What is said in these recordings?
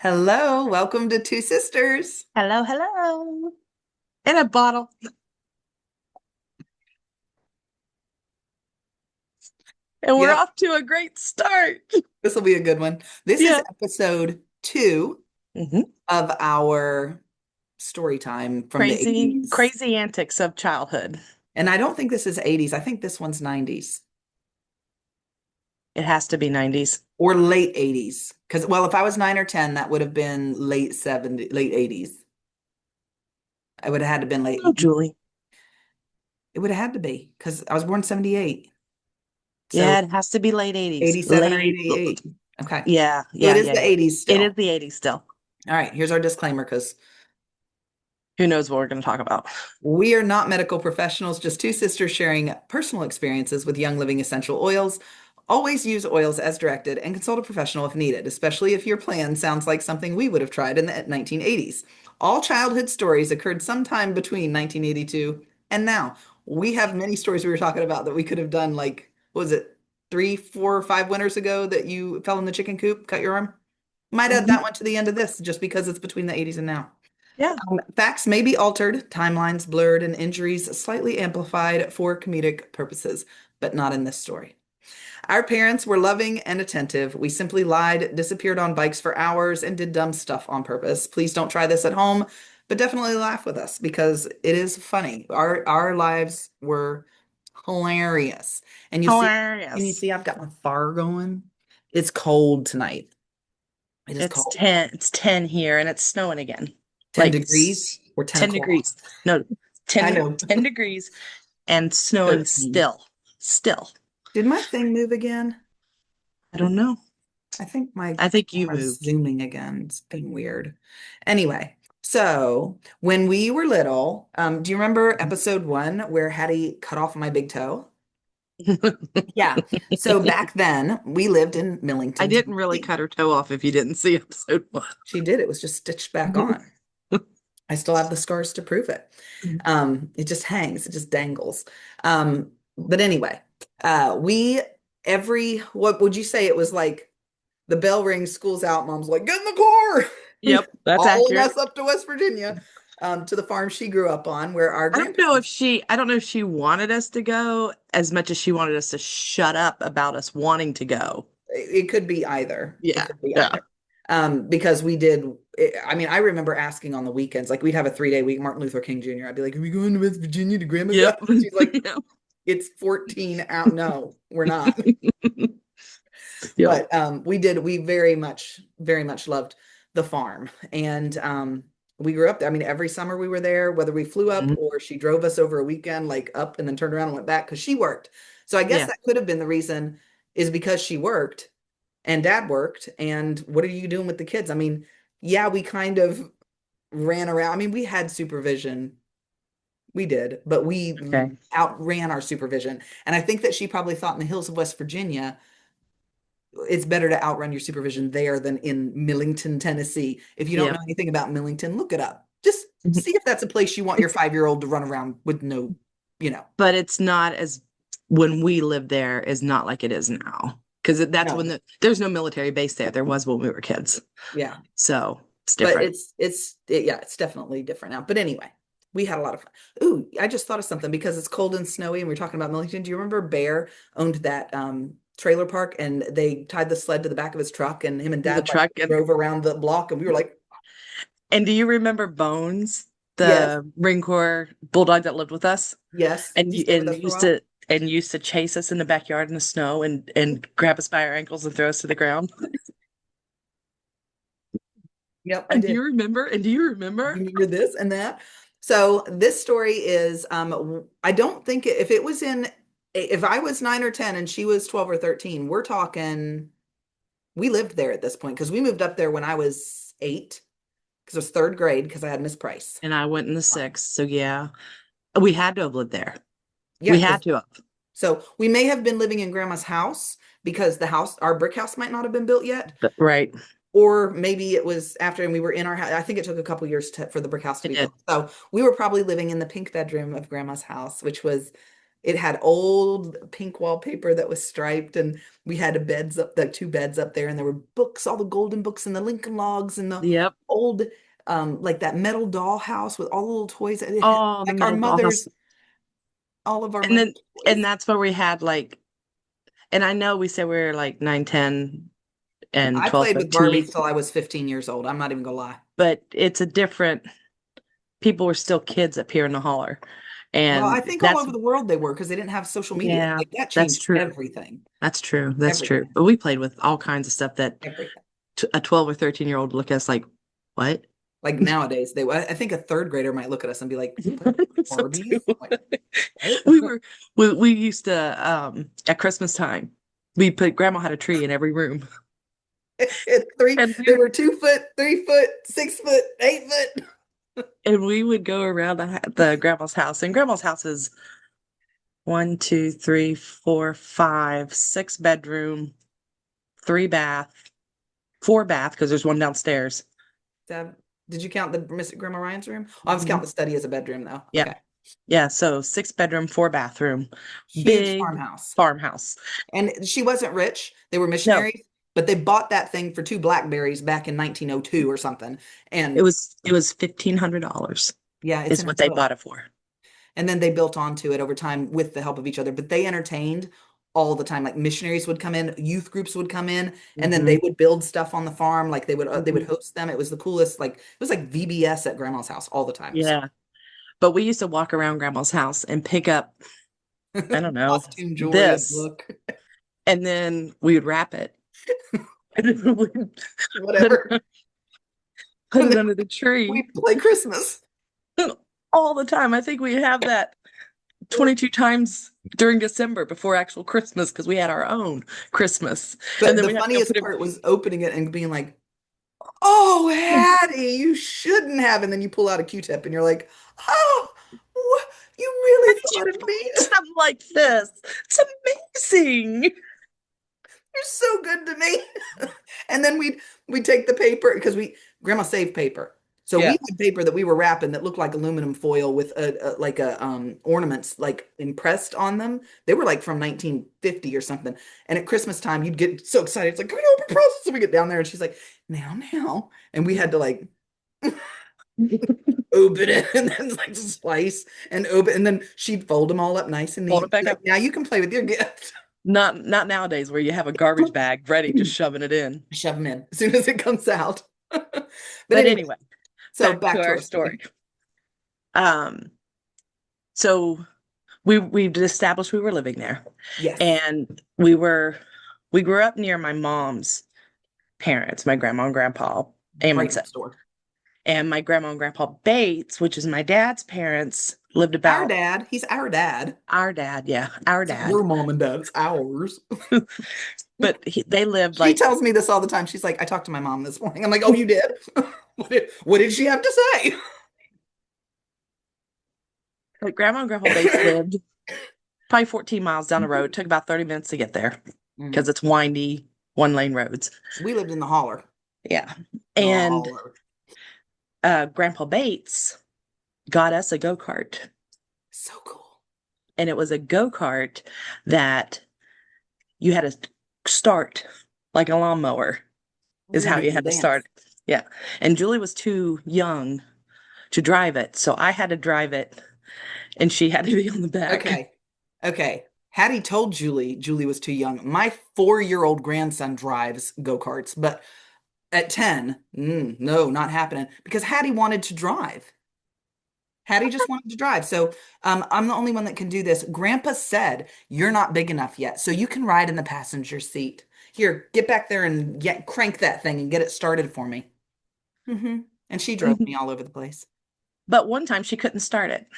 Hello, welcome to Two Sisters. Hello, hello. In a bottle. And we're Yep, off to a great start. this will be a good one. This is Yeah. episode two hmm of our story time from the Crazy, 80s. crazy antics of childhood. And I don't think this is 80s. I think this one's 90s It has to be 90s. or late 80s. Because, well, if I was 9 or 10, that would have been late 70s, late 80s. I would have had to been Oh, late. Julie. It would have had to be because I was born 78. So Yeah, it has to be late 80s. 87 or Late. 88. Okay. Yeah, So it yeah, is yeah, the yeah. 80s It is still. the 80s still. All right, here's our disclaimer because Who knows what we're going to talk about? we are not medical professionals, just two sisters sharing personal experiences with Young Living essential oils. Always use oils as directed and consult a professional if needed, especially if your plan sounds like something we would have tried in the 1980s. All childhood stories occurred sometime between 1982 and now. We have many stories we were talking about that we could have done, like, what was it, 3, 4, 5 winters ago that you fell in the chicken coop, cut your arm? Might add that Mhm. one to the end of this just because it's between the 80s and now. Yeah. Facts may be altered, timelines blurred, and injuries slightly amplified for comedic purposes, but not in this story. Our parents were loving and attentive. We simply lied, disappeared on bikes for hours, and did dumb stuff on purpose. Please don't try this at home, but definitely laugh with us because it is funny. Our lives were hilarious. And Hilarious. I've got my fire going. It's cold tonight. It is It's cold. 10. It's 10 here and it's snowing again. 10 Like degrees or 10 10 o'clock. degrees. No, I 10, know. 10 degrees and snowing 13. still. Still. Did my thing move again? I don't know. I think my I think you camera's moved. zooming again. It's been weird. Anyway, so when we were little, do you remember episode 1 where Hattie cut off my big toe? Yeah. So back then we lived in I Millington, didn't really Tennessee. cut her toe off if you didn't see episode one. She did. It was just stitched back on. I still have the scars to prove it. It just hangs, it just dangles. But anyway, we what would you say it was like the bell rings, school's out, mom's like, get in the car, Yep, that's hauling accurate. us up to West Virginia, to the farm she grew up on, where our grandparents. I don't know if she wanted us to go as much as she wanted us to shut up about us wanting to go. It could be either. It Yeah. could be Yeah. either. Because we did. I mean, I remember asking on the weekends, like we'd have a 3-day week, Martin Luther King Jr. I'd be like, "Are we going to West Virginia to Grandma's house?" Yep. She's like, Yep. "It's 14 out." No, we're not. Yep. But we very much loved the farm. And we grew up there. I mean, every summer we were there, whether we flew up Mhm. or she drove us over a weekend, like up and then turned around and went back because she worked. So I guess Yeah. that could have been the reason, is because she worked and dad worked. And what are you doing with the kids? I mean, yeah, we kind of ran around. I mean, we had supervision. We did, but we Okay. outran our supervision. And I think that she probably thought in the hills of West Virginia, it's better to outrun your supervision there than in Millington, Tennessee. If you don't know Yep. anything about Millington, look it up. Just see if that's a place you want your 5-year-old to run around with no, you know, But it's not as when we lived there is not like it is now. Because that's when no, there's no military base there. There was when we were kids. yeah. So it's But different. yeah, it's definitely different now. But anyway, we had a lot of fun. Ooh, I just thought of something because it's cold and snowy and we're talking about Millington. Do you remember Bear owned that trailer park and they tied the sled to the back of his truck and him and The dad like truck drove around the block and we were like, and do you remember Bones, yes, the Marine Corps bulldog that lived with us? yes. And You stay with and us for a while? used to chase us in the backyard in the snow and grab us by our ankles and throw us to the ground. Yep, I And do did. you remember? And do you remember? Remember this and that. So this story is I don't think if it was in, if I was 9 or 10 and she was 12 or 13, we're talking, we lived there at this point because we moved up there when I was 8 because it was third grade because I had Miss Price. And I went in the sixth, so yeah, we had to have lived there. Yeah, We had because to have. so we may have been living in grandma's house because the house, our brick house might not have been built yet. Right. Or maybe it was after and we were in our house. I think it took a couple years for the brick house to It be did. built. So we were probably living in the pink bedroom of grandma's house, which was It had old pink wallpaper that was striped, and we had beds up, like two beds up there, and there were books, all the golden books and the Lincoln Logs and the Yep. old, like that metal doll house with all the little toys. It had Oh, the like our metal dollhouse. mother's, all of our And then, mother's and toys. that's where we had like, and I know we said we were like 9, 10, and I 12, played with 13, Barbies till I was 15 years old. I'm not even gonna lie. but it's a different, people were still kids up here in the holler. Well, I And think all that's, over the world they were because they didn't have social media. yeah, Like that that's changed true. everything. That's true. That's true. Everything. But we played with all kinds of stuff that Everything. a 12 or 13-year-old look at us like, what? Like nowadays, I think a third grader might look at us and be like, "You play with So Barbies?" too. I'm like, what? We were we used to at Christmas time, we put grandma had a tree in every room. And They were 2 foot, 3 foot, 6 foot, 8 foot. we would go around the grandma's house. And grandma's house is 1, 2, 3, 4, 5, 6 bedroom, 3 bath, 4 bath, because there's one downstairs. Dad, did you count the Miss Grandma Ryan's room? Oh, I was Mhm. counting the study as a bedroom though. Yeah. Okay. Yeah. So 6 bedroom, 4 bathroom, Huge big farmhouse. farmhouse. And she wasn't rich. They were No, missionaries, but they bought that thing for two blackberries back in 1902 or something. it And was it was $1,500 yeah, it's is in her what they book. bought it for. And then they built onto it over time with the help of each other. But they entertained all the time. Like missionaries would come in, youth groups would come in, and then Hmm. they would build stuff on the farm. Like they would Hmm. host them. It was the coolest. Like it was like VBS at Grandma's house all the time. It was so Yeah. But we used to walk around grandma's house and pick up, I don't know, costume jewelry, a this, book, and then we would wrap it and then we'd put whatever. it, put And it then under the we tree play Christmas. all the time. I think we have that 22 times during December before actual Christmas because we had our own Christmas. And But then the we had to go funniest put it. part was opening it and being like, "Oh, Hattie, you shouldn't have." And then you pull out a Q-tip and you're like, "Oh, you Why really did you thought of me. buy stuff like this? It's amazing. You're so good to me." And then we'd take the paper because we grandma saved paper. So we Yeah. had paper that we were wrapping that looked like aluminum foil with like a ornaments like impressed on them. They were like from 1950 or something. And at Christmas time, you'd get so excited. It's like, "Can we open presents?" So we get down there and she's like, now. And we had to like open it and then like slice and open and then she'd fold them all up nice and Hold it neat. back Like, up. now you can play with your gift. Not nowadays where you have a garbage bag ready, just shoving it in. Shove them in as soon as it comes out. But But anyway, anyway, so back to back to our our story. story. Um, so we've established we were living there, Yes. and we grew up near my mom's parents, my grandma and grandpa Right Amundsen. next door. And my grandma and grandpa Bates, which is my dad's parents, lived Our about dad, he's our dad. our dad, yeah, our It's not dad. your mom and dad, it's ours. But they lived She like, tells me this all the time. She's like, "I talked to my mom this morning." I'm like, "Oh, you did? What did she have to say?" like grandma and grandpa Bates lived probably 14 miles down the road. It took about 30 minutes to get there because Mhm. it's windy, 1 lane roads. We lived in the holler. Yeah. The And holler. Grandpa Bates got us a go-kart. So cool. And it was a go-kart that you had to start like a lawnmower, is We were how you doing the had to dance. start. Yeah. And Julie was too young to drive it. So I had to drive it and she had to be on the back. Okay. Okay. Hattie told Julie was too young. My 4-year-old grandson drives go-karts, but at 10, no, not happening because Hattie wanted to drive. Hattie just wanted to drive. So I'm the only one that can do this. Grandpa said, "You're not big enough yet, so you can ride in the passenger seat. Here, get back there and crank that thing and get it started for me." And she drove me Mhm. all over the place. But one time she couldn't start it.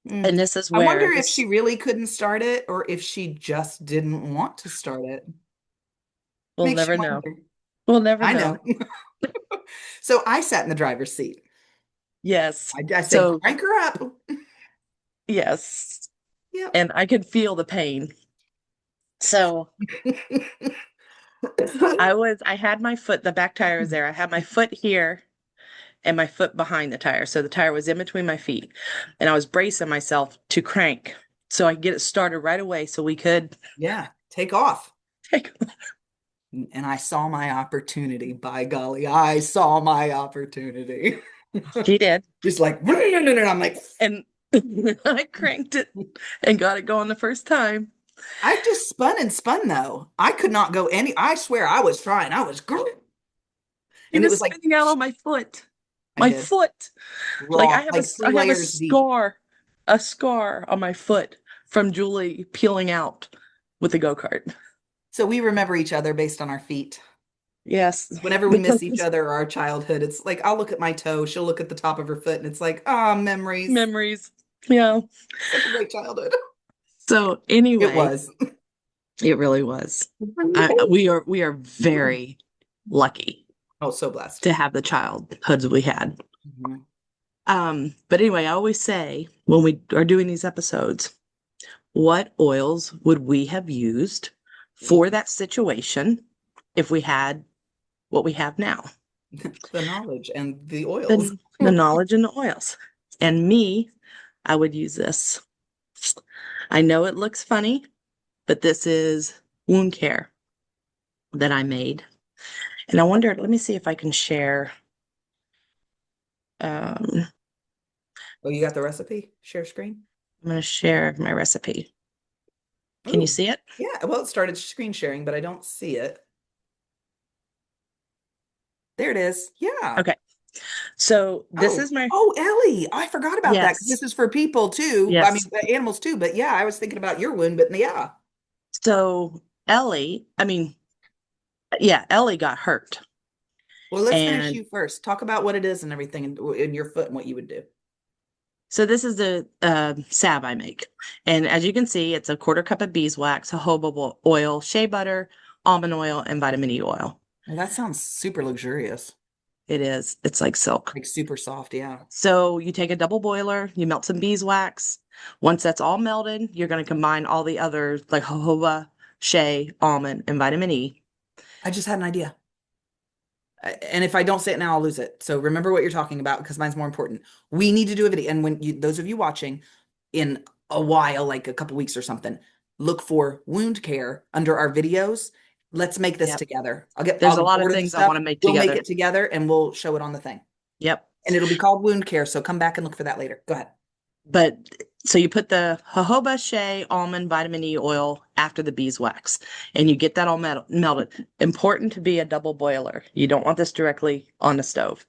Mm. And this is I wonder where if she this, really couldn't start it or if she just didn't want to start it. we'll Makes never you know. wonder. We'll never I know. know. So I sat in the driver's seat. Yes. I said, So, "Crank her up." yes. Yep. And I could feel the pain. So I had my foot, the back tire was there. I had my foot here and my foot behind the tire. So the tire was in between my feet. And I was bracing myself to crank. so I could get it started right away so we could Yeah, take off. take. And I saw my opportunity. By golly, I saw my opportunity. She did. Just like, I'm like, And I cranked it and got it going the first time. I just spun and spun though. I could not go any, I swear I was trying. I was great. He And it was was like, spinning out on my foot. I My did foot. Like raw, like I three have layers deep. a scar on my foot from Julie peeling out with the go-kart. So we remember each other based on our feet. Yes, Whenever we miss each because other or our childhood, it's like I'll look at my toe, she'll look at the top of her foot, and it's like, ah, memories. memories. Yeah. Such a great childhood. So It anyway, was. it really was. We are very lucky Oh, so blessed. to have the childhoods we had. Mhm. But anyway, I always say when we are doing these episodes, what oils would we have used for that situation if we had what we have now? The knowledge and the oils. The knowledge and the oils. And me, I would use this. I know it looks funny, but this is wound care that I made. And I wondered, let me see if I can share. I'm Oh, you got the recipe? Share screen? going to share my recipe. Can you Oh, see it? yeah. Well, it started screen sharing, but I don't see it. There it is. Yeah. Okay. So this Oh, is my, oh, Ellie. I forgot about that because yes, this is for people too. I mean, yes. animals too. But yeah, I was thinking about your wound, but yeah. So Ellie, I mean, yeah, Ellie got hurt. Well, let's finish And you first. Talk about what it is and everything in your foot and what you would do. so this is the salve I make. And as you can see, it's a quarter cup of beeswax, jojoba oil, shea butter, almond oil, and vitamin E oil. Well, that sounds super luxurious. It is. It's like silk. Like super soft, yeah. So you take a double boiler, you melt some beeswax. Once that's all melted, you're going to combine all the others like jojoba, shea, almond, and vitamin E. I just had an idea. And if I don't say it now, I'll lose it. So remember what you're talking about because mine's more important. We need to do a video. And when you, those of you watching in a while, like a couple weeks or something, look for wound care under our videos. Let's make this Yep. together. There's a I'll lot of order the things I want stuff. to make We'll make together. it together and we'll show it on the thing. Yep. And it'll be called wound care. So come back and look for that later. Go ahead. But so you put the jojoba, shea, almond, vitamin E oil after the beeswax, and you get that all melted. Important to be a double boiler. You don't want this directly on the stove.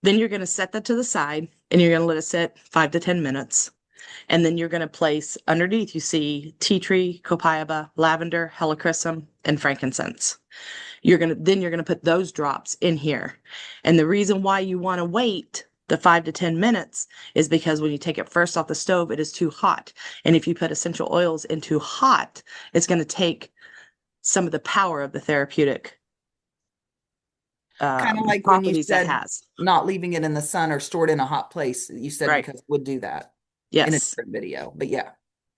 Then you're going to set that to the side and you're going to let it sit 5 to 10 minutes. And then you're going to place underneath, you see tea tree, copaiba, lavender, helichrysum, and frankincense. You're going to put those drops in here. And the reason why you want to wait the 5 to 10 minutes is because when you take it first off the stove, it is too hot. And if you put essential oils into hot, it's going to take some of the power of the therapeutic Kind of like when you properties that said has. not leaving it in the sun or stored in a hot place. You said Right. because it would do that in a Yes. different video. But yeah.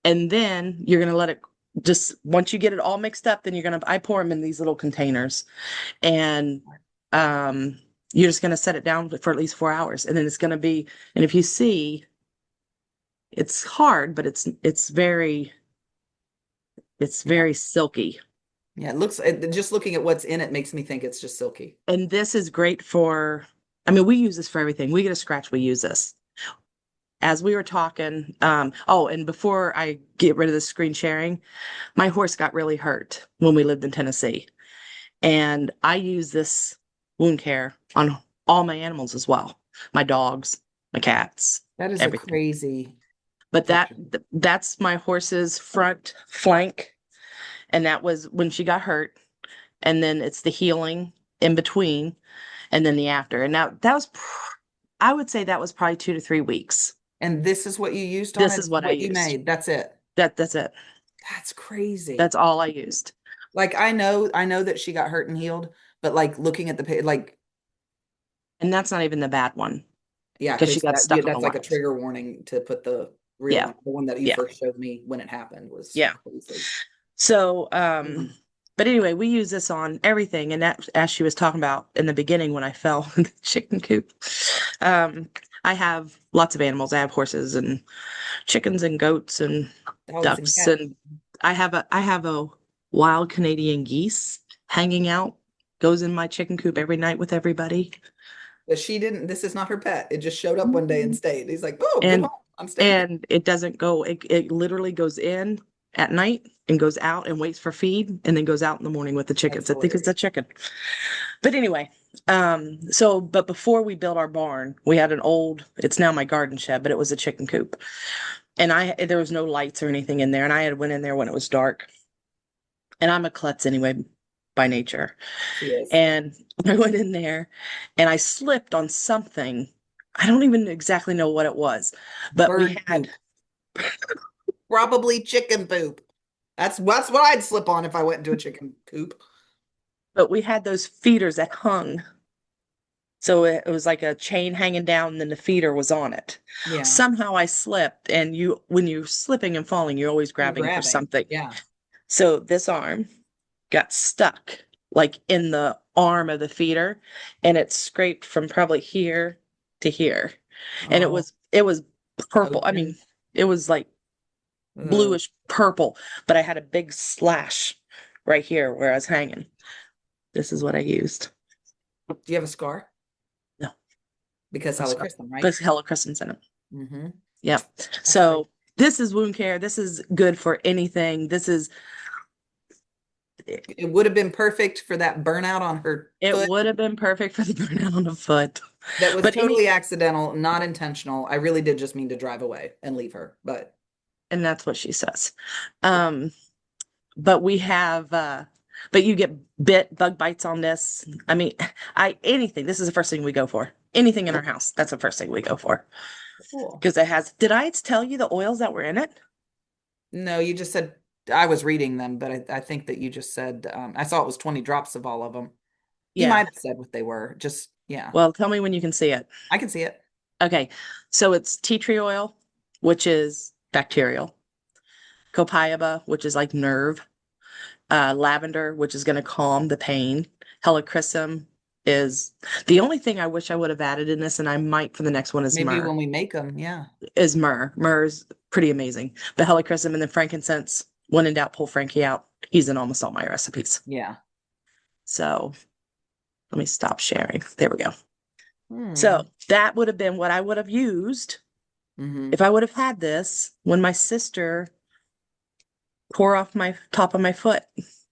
And then you're going to let it just, once you get it all mixed up, then I pour them in these little containers and, you're just going to set it down for at least 4 hours. And then it's going to be, and if you see, it's hard, but it's very silky. Yeah, it looks just looking at what's in it makes me think it's just silky. And this is great for, I mean, we use this for everything. We get a scratch, we use this. As we were talking, oh, and before I get rid of the screen sharing, my horse got really hurt when we lived in Tennessee. And I use this wound care on all my animals as well. My dogs, my cats, That is a everything. crazy But picture. that's my horse's front flank. And that was when she got hurt. And then it's the healing in between and then the after. And now that was, I would say that was probably 2 to 3 weeks. And this is what you used on This it, is what I you used. made. That's it. That's it. That's crazy. That's all I used. Like I know that she got hurt and healed, but like looking at the like And that's not even the bad one yeah, because she because got stuck on that's the like a wires. trigger warning to put the real Yeah. one, the one that you Yeah. first showed me when it happened was Yeah. crazy. So, but anyway, we use this on everything. And that, as she was talking about in the beginning when I fell in the chicken coop, I have lots of animals. I have horses and chickens and goats and Dogs and ducks, cats. and I have a wild Canadian geese hanging out, goes in my chicken coop every night with everybody. But she didn't, this is not her pet. It just showed up one day and stayed. He's like, oh, good And home. I'm staying here. and it doesn't go, it literally goes in at night and goes out and waits for feed and then goes out in the morning with the That's chickens. I think it's a hilarious. chicken. But anyway, but before we built our barn, we had an old, it's now my garden shed, but it was a chicken coop. And there was no lights or anything in there. And I had went in there when it was dark. And I'm a klutz anyway by nature. She is. And I went in there and I slipped on something. I don't even exactly know what it was, but we Bird had, poop. Probably chicken poop. That's what I'd slip on if I went into a chicken coop. those feeders that hung. So it was like a chain hanging down and then the feeder was on it. Yeah. Somehow I slipped, and when you're slipping and falling, you're always You're grabbing for grabbing. something. Yeah. So this arm got stuck like in the arm of the feeder, and it scraped from probably here to here. And it Oh, was it was purple. I mean, open. it was like Ugh. bluish purple, but I had a big slash right here where I was hanging. This is what I used. Do you have a scar? No, Because no Sally scar. Christmas, right? But Hello Christmas in it. Mm-hmm. Yep. That's great. So this is wound care. This is good for anything. It would have been perfect for that burnout on her It foot. would have been perfect for the burnout on the foot. That was But totally accidental, not intentional. I really did just mean to drive away and leave her, but and that's what she says. Um, but we have but you get bug bites on this. I mean, anything. This is the first thing we go for. Anything in our house, that's the first thing we go for. cool. Because it has, did I tell you the oils that were in it? No, you just said I was reading them, but I think that you just said I saw it was 20 drops of all of them. You Yeah. might have said what they were. Just yeah, Well, tell me when you can see it. I can see it. Okay. So it's tea tree oil, which is bacterial. Copaiba, which is like nerve. Lavender, which is going to calm the pain. Helichrysum is the only thing I wish I would have added in this, and I might for the next one is Maybe myrrh. when we make them, yeah. Is myrrh. Myrrh is pretty amazing. But helichrysum and then frankincense. When in doubt, pull Frankie out. He's in almost all my recipes. Yeah. So let me stop sharing. There we go. Hmm. So that would have been what I would have used Mm-hmm. if I would have had this when my sister tore off my top of my foot.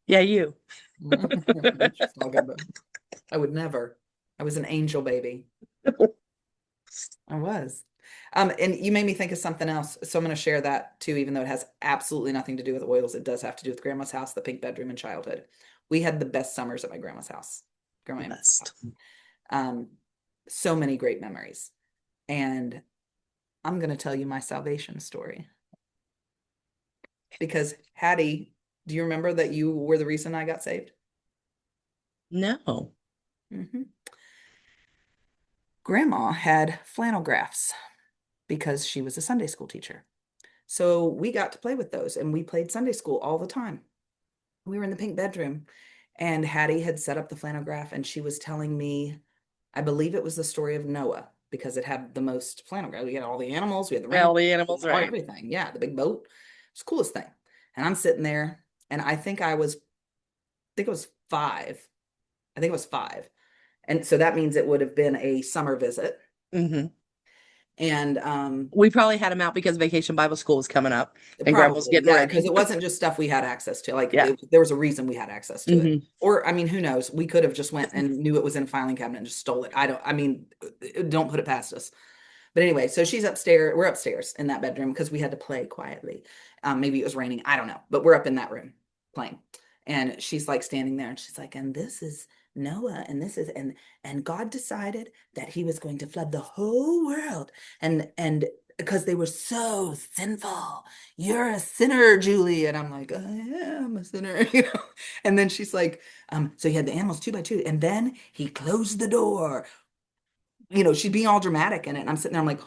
Yeah, you. She's all good, but I would never. I was an angel baby. I was. And you made me think of something else. So I'm going to share that too, even though it has absolutely nothing to do with oils. It does have to do with grandma's house, the pink bedroom in childhood. We had the best summers at my grandma's house. Grandma's house. Best. Um, so many great memories. And I'm going to tell you my salvation story because Hattie, do you remember that you were the reason I got saved? No. Hmm. Grandma had flannel graphs because she was a Sunday school teacher. So we got to play with those and we played Sunday school all the time. We were in the pink bedroom and Hattie had set up the flannel graph and she was telling me, I believe it was the story of Noah because it had the most flannel graph. We had all the animals, we had the rain, Well, the animals, right? everything. Yeah, the big boat. It's the coolest thing. And I'm sitting there and I think it was 5. I think it was 5. And so that means it would have been a summer visit. Hmm. And We probably had him out because Vacation Bible School was coming up and Grandma was probably, getting yeah, because ready. it wasn't just stuff we had access to. Like Yeah. there was a reason we had access to it. Hmm. Or I mean, who knows? We could have just went and knew it was in a filing cabinet and just stole it. I mean, don't put it past us. But anyway, so she's upstairs. We're upstairs in that bedroom because we had to play quietly. Maybe it was raining. I don't know. But we're up in that room playing. And she's like standing there and she's like, and this is Noah, and this is and God decided that he was going to flood the whole world. And because they were so sinful. You're a sinner, Julie. And I'm like, I am a sinner, you know. And then she's like, so he had the animals 2 by 2, and then he closed the door, she's being all dramatic in it. And I'm sitting there, I'm like,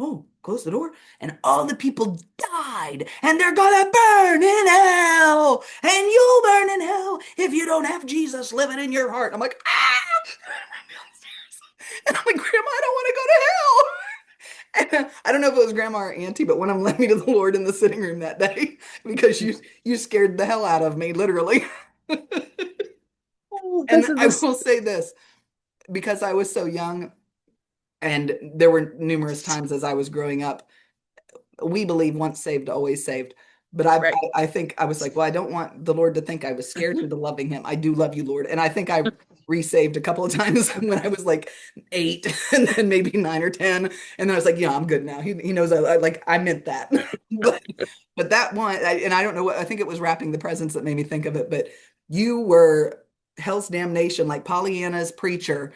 oh, close the door. And all the people died, and they're gonna burn in hell. And you'll burn in hell if you don't have Jesus living in your heart. I'm like, ah! And I'm like, Grandma, I don't want to go to hell. I don't know if it was grandma or auntie, but one of them led me to the Lord in the sitting room that day because you scared the hell out of me, literally. Oh, And this is I this. will say this, because I was so young, and there were numerous times as I was growing up, we believe once saved, always saved. But Right. I think I was like, well, I don't want the Lord to think I was scared into loving him. I do love you, Lord. And I think I resaved a couple of times when I was like 8 and then maybe 9 or 10. And then I was like, yeah, I'm good now. He knows like I meant that. but but that one, and I don't know what, I think it was wrapping the presents that made me think of it, but you were hell's damnation, like Pollyanna's preacher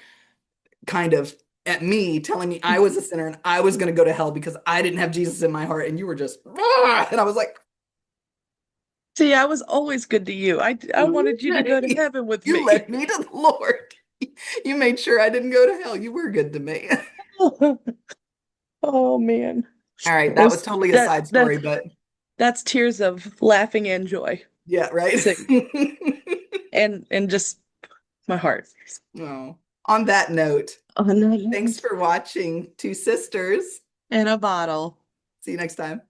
kind of at me, telling me I was a sinner and I was going to go to hell because I didn't have Jesus in my heart. And you were just, "Ah," and I was like, See, I was always good to you. I wanted you to go to heaven with you me. led me to the Lord. You made sure I didn't go to hell. You were good to me. Oh man. All right. That was Those totally a that side that story, but that's tears of laughing and joy. yeah, right. Sing. And just my heart. Oh. On that note, On that thanks note. for watching Two Sisters. In a bottle. See you next time.